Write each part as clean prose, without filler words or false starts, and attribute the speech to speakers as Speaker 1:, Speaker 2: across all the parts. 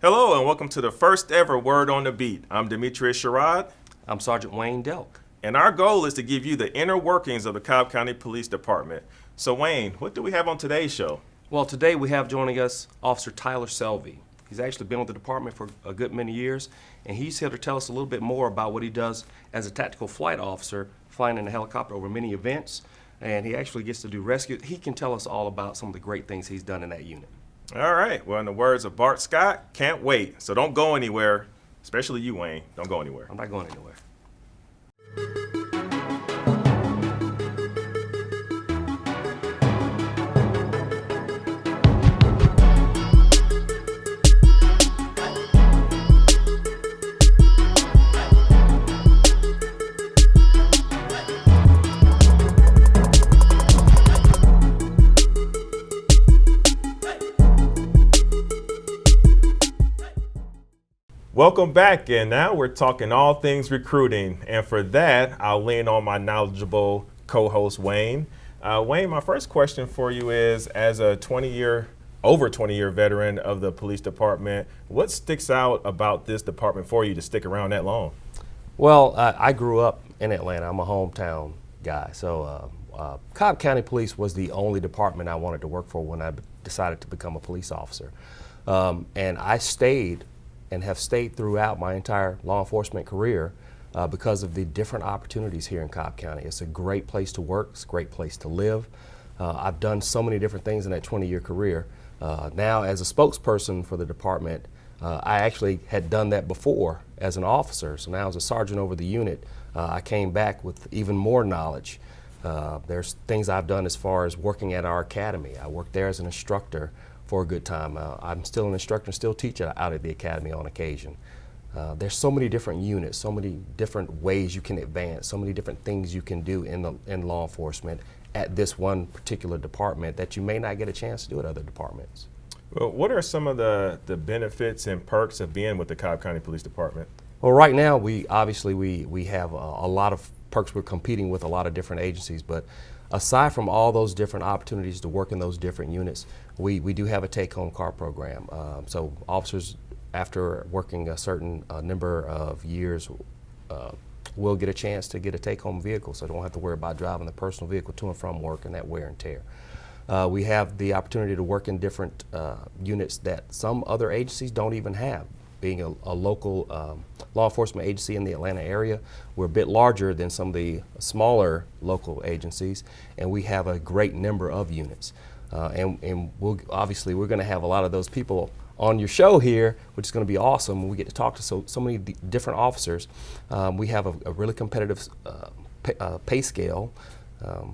Speaker 1: Hello and welcome to the first ever Word on the Beat. I'm Demetrius Sherrod,
Speaker 2: I'm Sergeant Wayne Delk.
Speaker 1: and our goal is to give you the inner workings of the Cobb County Police Department. So Wayne, what do we have on today's show?
Speaker 2: Well, today we have joining us Officer Tyler Selvey. He's actually been with the department for a good many years, and he's here to tell us a little bit more about what he does as a tactical flight officer, flying in a helicopter over many events, and he actually gets to do rescue. He can tell us all about some of the great things he's done in that unit.
Speaker 1: All right, well, in the words of Bart Scott, can't wait. So don't go anywhere, especially you, Wayne. Don't go anywhere.
Speaker 2: I'm not going anywhere.
Speaker 1: Welcome back, and now we're talking all things recruiting. And for that, I'll lean on my knowledgeable co-host, Wayne. Wayne, my first question for you is, as a over 20-year veteran of the police department, what sticks out about this department for you to stick around that long?
Speaker 2: Well, I grew up in Atlanta. I'm a hometown guy. So Cobb County Police was the only department I wanted to work for when I decided to become a police officer. And I stayed and have stayed throughout my entire law enforcement career because of the different opportunities here in Cobb County. It's a great place to work, it's a great place to live. I've done so many different things in that 20-year career. Now, as a spokesperson for the department, I actually had done that before as an officer. So now as a sergeant over the unit, I came back with even more knowledge. There's things I've done as far as working at our academy. I worked there as an instructor for a good time. I'm still an instructor and still teach out at the academy on occasion. There's so many different units, so many different ways you can advance, so many different things you can do in law enforcement at this one particular department that you may not get a chance to do at other departments.
Speaker 1: Well, what are some of the benefits and perks of being with the Cobb County Police Department?
Speaker 2: Well, right now we have a lot of perks. We're competing with a lot of different agencies, but aside from all those different opportunities to work in those different units, we do have a take-home car program. So officers, after working a certain number of years, will get a chance to get a take-home vehicle, so they don't have to worry about driving the personal vehicle to and from work and that wear and tear. We have the opportunity to work in different units that some other agencies don't even have. Being a local law enforcement agency in the Atlanta area, we're a bit larger than some of the smaller local agencies, and we have a great number of units. And we're going to have a lot of those people on your show here, which is going to be awesome. We get to talk to so many different officers. We have a really competitive pay scale.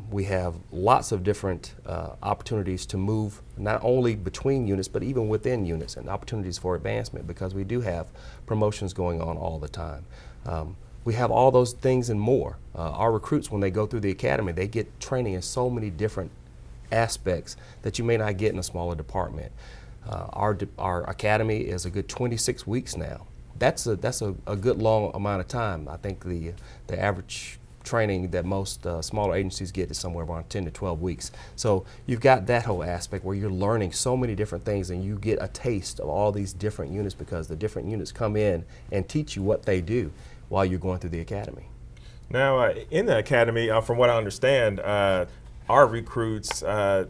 Speaker 2: We have lots of different opportunities to move not only between units but even within units, and opportunities for advancement because we do have promotions going on all the time. We have all those things and more. Our recruits, when they go through the academy, they get training in so many different aspects that you may not get in a smaller department. Our academy is a good 26 weeks now. That's a good long amount of time. I think the average training that most smaller agencies get is somewhere around 10 to 12 weeks. So you've got that whole aspect where you're learning so many different things and you get a taste of all these different units because the different units come in and teach you what they do while you're going through the academy.
Speaker 1: Now, in the academy, from what I understand, our recruits are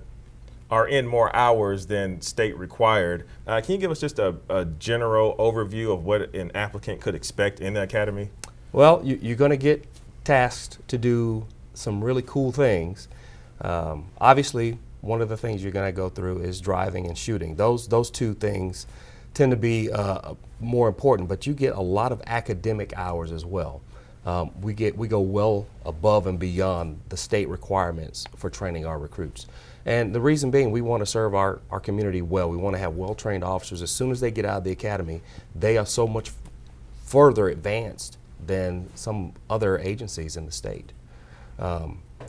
Speaker 1: in more hours than state required. Can you give us just a general overview of what an applicant could expect in the academy?
Speaker 2: Well, you're going to get tasked to do some really cool things. Obviously, one of the things you're going to go through is driving and shooting. Those two things tend to be more important, but you get a lot of academic hours as well. We go well above and beyond the state requirements for training our recruits. And the reason being, we want to serve our community well. We want to have well-trained officers. As soon as they get out of the academy, they are so much further advanced than some other agencies in the state.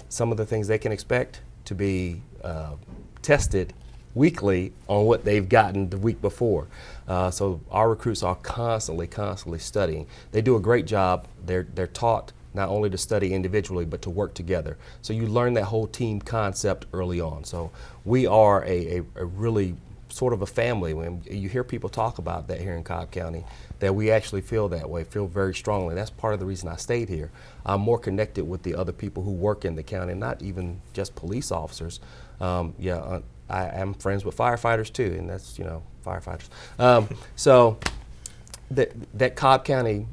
Speaker 2: Some of the things they can expect to be tested weekly on what they've gotten the week before. So our recruits are constantly studying. They do a great job. They're taught not only to study individually, but to work together. So you learn that whole team concept early on. So we are a really sort of a family. When you hear people talk about that here in Cobb County, that we actually feel that way, feel very strongly. That's part of the reason I stayed here. I'm more connected with the other people who work in the county, not even just police officers. I am friends with firefighters too, and that's, firefighters. So that Cobb County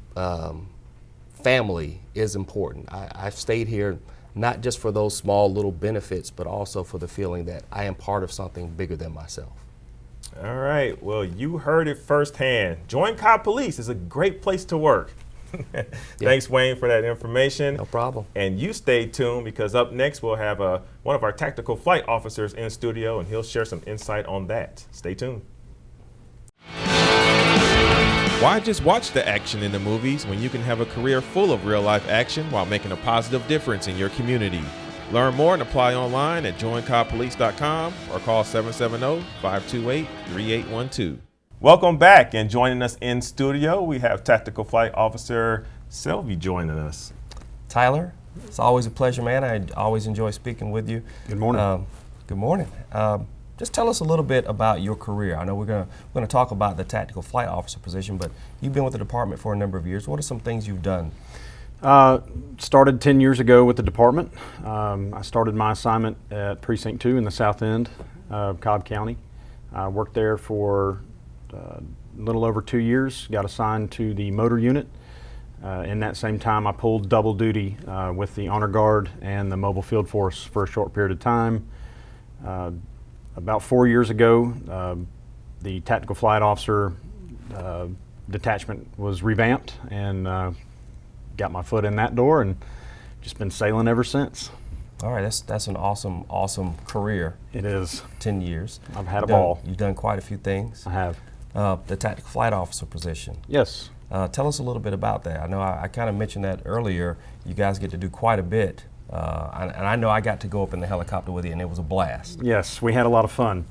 Speaker 2: family is important. I've stayed here not just for those small little benefits, but also for the feeling that I am part of something bigger than myself.
Speaker 1: All right. Well, you heard it firsthand. Join Cobb Police. It's a great place to work. Thanks, Wayne, for that information.
Speaker 2: No problem.
Speaker 1: And you stay tuned, because up next we'll have one of our tactical flight officers in studio, and he'll share some insight on that. Stay tuned. Why just watch the action in the movies when you can have a career full of real-life action while making a positive difference in your community? Learn more and apply online at joincobbpolice.com or call 770-528-3812. Welcome back, and joining us in studio, we have Tactical Flight Officer Selvey joining us.
Speaker 2: Tyler, it's always a pleasure, man. I always enjoy speaking with you.
Speaker 3: Good morning.
Speaker 2: Good morning. Just tell us a little bit about your career. I know we're gonna talk about the Tactical Flight Officer position, but you've been with the department for a number of years. What are some things you've done?
Speaker 3: Started 10 years ago with the department. I started my assignment at Precinct 2 in the south end of Cobb County. I worked there for a little over 2 years, got assigned to the motor unit. In that same time, I pulled double duty with the Honor Guard and the Mobile Field Force for a short period of time. About 4 years ago, the Tactical Flight Officer detachment was revamped, and got my foot in that door and just been sailing ever since.
Speaker 2: All right, that's an awesome career.
Speaker 3: It is.
Speaker 2: 10 years.
Speaker 3: I've had a ball.
Speaker 2: You've done quite a few things.
Speaker 3: I have.
Speaker 2: The Tactical Flight Officer position.
Speaker 3: Yes.
Speaker 2: Tell us a little bit about that. I know I kind of mentioned that earlier. You guys get to do quite a bit. And I know I got to go up in the helicopter with you, and it was a blast.
Speaker 3: Yes, we had a lot of fun.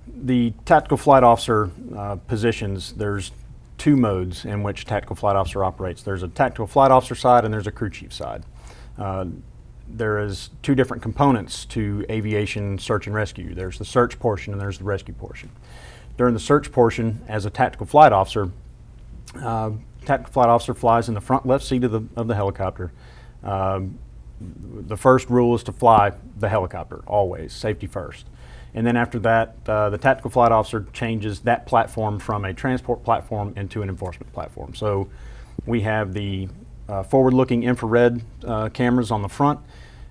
Speaker 3: The Tactical Flight Officer positions, there's two modes in which Tactical Flight Officer operates. There's a Tactical Flight Officer side and there's a Crew Chief side. There is two different components to aviation search and rescue. There's the search portion and there's the rescue portion. During the search portion, as a Tactical Flight Officer, Tactical Flight Officer flies in the front left seat of the helicopter. The first rule is to fly the helicopter, always, safety first. And then after that, the Tactical Flight Officer changes that platform from a transport platform into an enforcement platform. So we have the forward-looking infrared cameras on the front.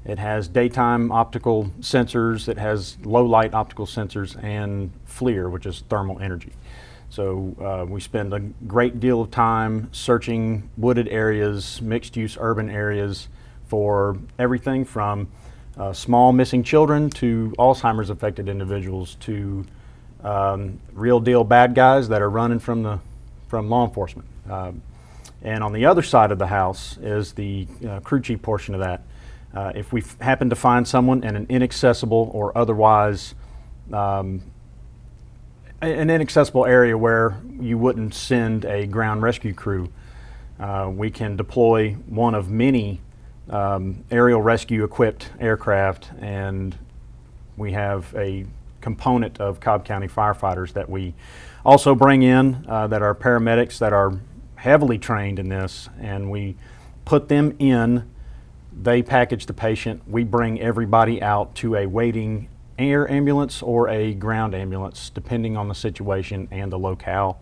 Speaker 3: It has daytime optical sensors, it has low-light optical sensors, and FLIR, which is thermal energy. So we spend a great deal of time searching wooded areas, mixed-use urban areas for everything from small missing children to Alzheimer's affected individuals to real deal bad guys that are running from law enforcement. And on the other side of the house is the crew chief portion of that. If we happen to find someone in an inaccessible or otherwise an inaccessible area where you wouldn't send a ground rescue crew, we can deploy one of many aerial rescue equipped aircraft, and we have a component of Cobb County firefighters that we also bring in that are paramedics that are heavily trained in this, and we put them in, they package the patient, we bring everybody out to a waiting air ambulance or a ground ambulance depending on the situation and the locale,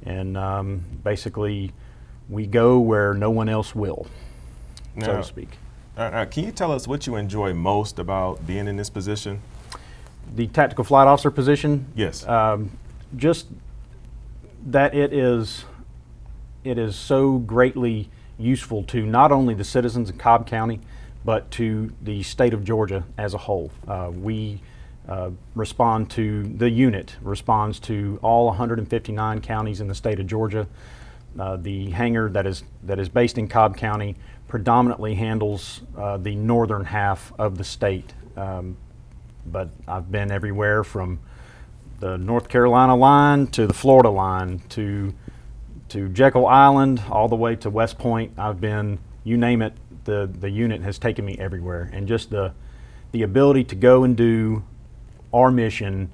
Speaker 3: and basically we go where no one else will, so to speak.
Speaker 1: Can you tell us what you enjoy most about being in this position?
Speaker 3: The Tactical Flight Officer position?
Speaker 1: Yes.
Speaker 3: Just that it is so greatly useful to not only the citizens of Cobb County, but to the state of Georgia as a whole. We respond to, the unit responds to all 159 counties in the state of Georgia. The hangar that is based in Cobb County predominantly handles the northern half of the state. But I've been everywhere from the North Carolina line to the Florida line to Jekyll Island all the way to West Point. I've been, you name it, the unit has taken me everywhere. And just the ability to go and do our mission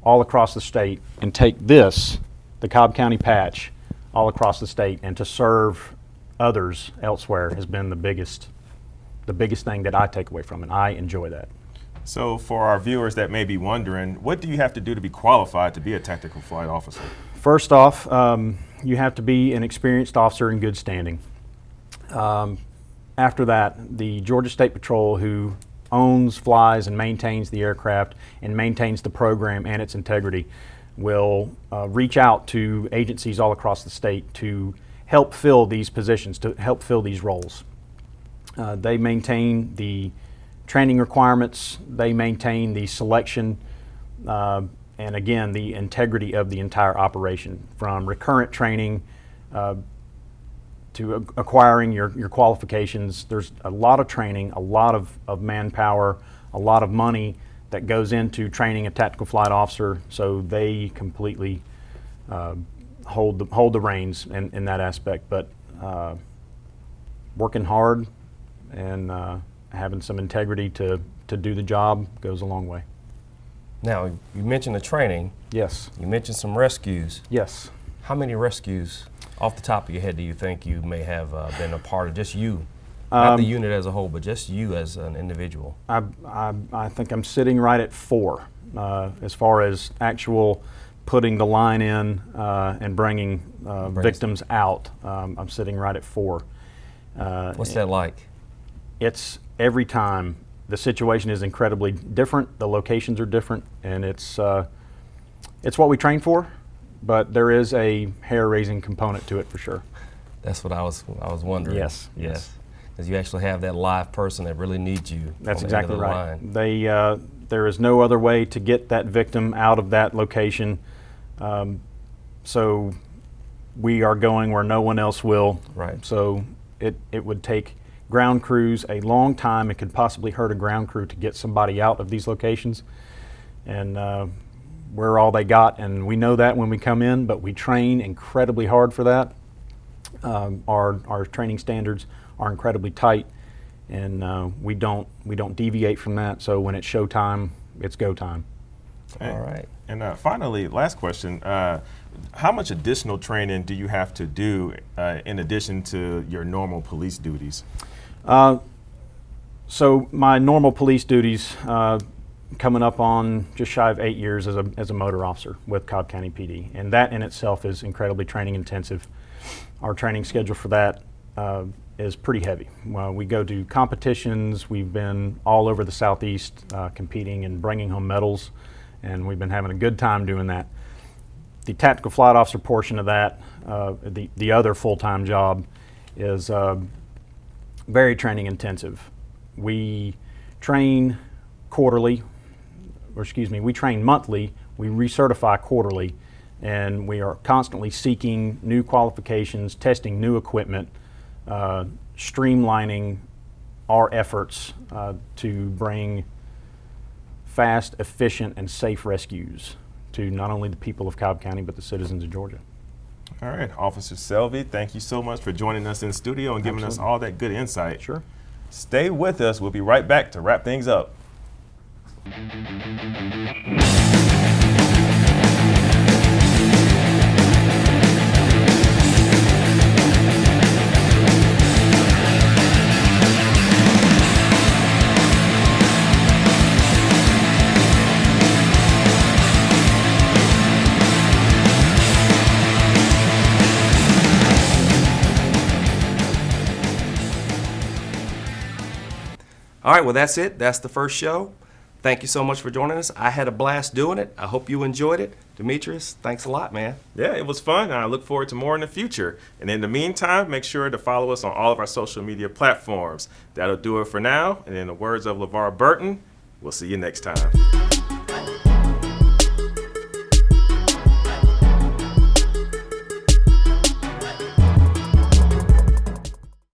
Speaker 3: all across the state and take this, the Cobb County patch, all across the state and to serve others elsewhere has been the biggest thing that I take away from it. I enjoy that.
Speaker 1: So for our viewers that may be wondering, what do you have to do to be qualified to be a tactical flight officer?
Speaker 3: First off, you have to be an experienced officer in good standing. After that, the Georgia State Patrol, who owns, flies, and maintains the aircraft and maintains the program and its integrity, will reach out to agencies all across the state to help fill these positions, to help fill these roles. They maintain the training requirements, they maintain the selection, and again, the integrity of the entire operation, from recurrent training to acquiring your qualifications. There's a lot of training, a lot of manpower, a lot of money that goes into training a tactical flight officer, so they completely hold the reins in that aspect. But working hard and having some integrity to do the job goes a long way.
Speaker 2: Now, you mentioned the training.
Speaker 3: Yes.
Speaker 2: You mentioned some rescues.
Speaker 3: Yes.
Speaker 2: How many rescues, off the top of your head, do you think you may have been a part of? Just you, not the unit as a whole, but just you as an individual.
Speaker 3: I think I'm sitting right at 4 as far as actual putting the line in and bringing victims out. I'm sitting right at 4.
Speaker 2: What's that like?
Speaker 3: It's every time. The situation is incredibly different. The locations are different, and it's what we train for. But there is a hair-raising component to it for sure.
Speaker 2: That's what I was wondering.
Speaker 3: Yes.
Speaker 2: Because you actually have that live person that really needs you.
Speaker 3: That's
Speaker 2: on the end of
Speaker 3: exactly
Speaker 2: the
Speaker 3: right.
Speaker 2: line.
Speaker 3: There is no other way to get that victim out of that location. So we are going where no one else will.
Speaker 2: Right.
Speaker 3: So it would take ground crews a long time. It could possibly hurt a ground crew to get somebody out of these locations. And we're all they got, and we know that when we come in, but we train incredibly hard for that. Our training standards are incredibly tight, and we don't deviate from that. So when it's show time, it's go time.
Speaker 2: All right.
Speaker 1: And finally, last question. How much additional training do you have to do in addition to your normal police duties?
Speaker 3: So my normal police duties, coming up on just shy of 8 years as a motor officer with Cobb County PD, and that in itself is incredibly training intensive. Our training schedule for that is pretty heavy. We go to competitions. We've been all over the Southeast competing and bringing home medals, and we've been having a good time doing that. The tactical flight officer portion of that, the other full-time job, is very training intensive. We train quarterly, we train monthly, we recertify quarterly, and we are constantly seeking new qualifications, testing new equipment, streamlining our efforts to bring fast, efficient, and safe rescues to not only the people of Cobb County, but the citizens of Georgia.
Speaker 1: All right, Officer Selvey, thank you so much for joining us in studio and giving us all that good insight.
Speaker 3: Sure.
Speaker 1: Stay with us. We'll be right back to wrap things up.
Speaker 2: All right, well, that's it. That's the first show. Thank you so much for joining us. I had a blast doing it. I hope you enjoyed it. Demetrius, thanks a lot, man.
Speaker 1: Yeah, it was fun. I look forward to more in the future. And in the meantime, make sure to follow us on all of our social media platforms. That'll do it for now. And in the words of LeVar Burton, we'll see you next time.